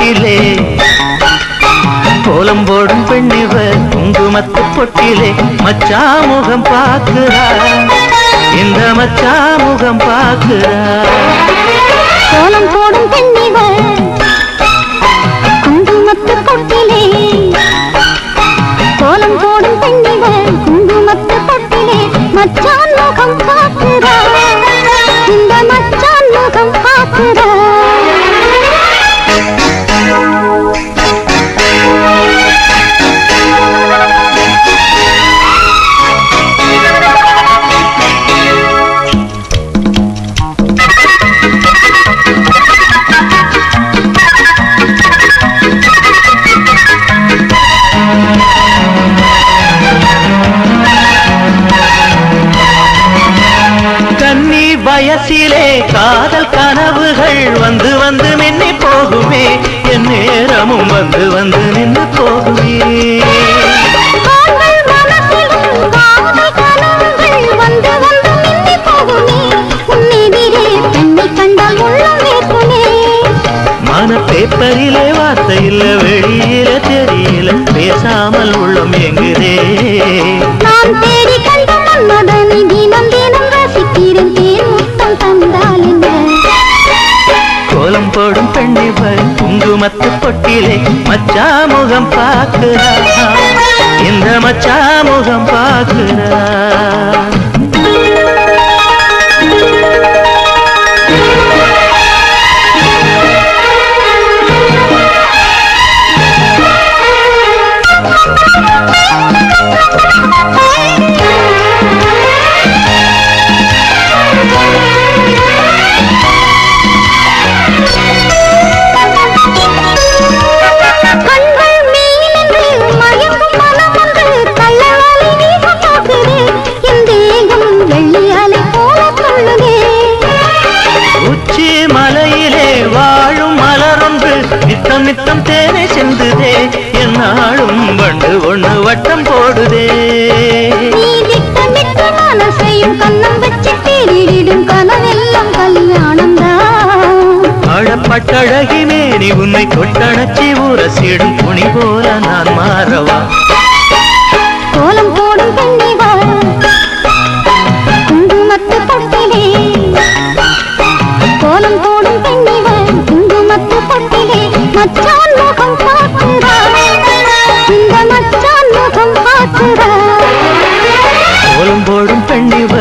பொட்டிலே கோலம் போடும் பெண்ணிவ குங்குமத்து பொட்டிலே மச்சா முகம் பாக்குறா இந்த மச்சா முகம் பாக்குறா கோலம் போடும் பெண்ணிவ குங்குமத்து பொட்டிலே கோலம் போடும் பெண்ணிவ குங்குமத்து பொட்டிலே மச்சான் முகம் பாக்குறா இந்த மச்சான் முகம் பாக்குறா வயசிலே காதல் கனவுகள் வந்து வந்து மின்னி போகுமே என் நேரமும் வந்து வந்து நின்று போகுமே மன பேப்பரிலே வார்த்தை இல்ல வெளியில தெரியல பேசாமல் உள்ளம் எங்குதே நான் தேடி கண்ட மன்மதனை தினம் தினம் ரசிக்கிறேன் தேன் முத்தம் தந்தால் என்ன கோலம் போடும் பெண்ணிவ குங்குமத்து பொட்டிலே மச்சா முகம் பாக்குறா இந்த மச்சா முகம் பாக்குறா நித்தம் தேனை சென்றுதே என்னாலும் வண்டு ஒண்ணு வட்டம் போடுதே நீ திட்டமிட்ட மனசையும் கண்ணம் வச்சு தேடிடும் கனவெல்லாம் கல்யாணம் தான் ஆழப்பட்டழகி மேனி உன்னை கொட்டணச்சி உரசிடும் துணி போல நான் மாறவா கோலம் போடும் பெண்ணிவா குங்குமத்து பொட்டிலே கோலம் போடும் பெண்ணிவா குங்குமத்து பொட்டிலே மச்சான் முகம் பாக்குறா இந்த மச்சான் முகம் பாக்குறா கோலம் போடும் பெண்ணிவ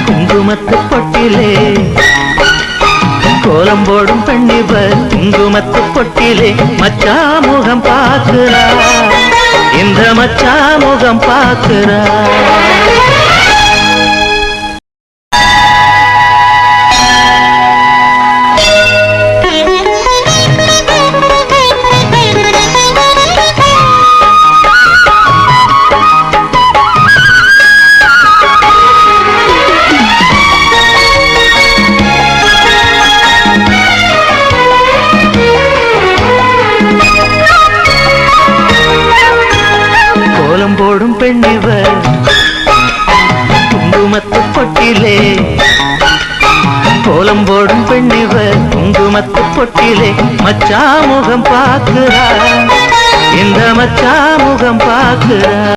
குங்குமத்து பொட்டிலே கோலம் போடும் பெண்ணிவ குங்குமத்து பொட்டிலே மச்சா முகம் பாக்குறா இந்த மச்சா முகம் பாக்குறா கோலம் போடும் பெண்ணிவ குங்குமத்து பொட்டிலே கோலம் போடும் பெண்ணிவ குங்குமத்து பொட்டிலே மச்சா முகம் பாக்குறா இந்த மச்சா முகம் பாக்குறா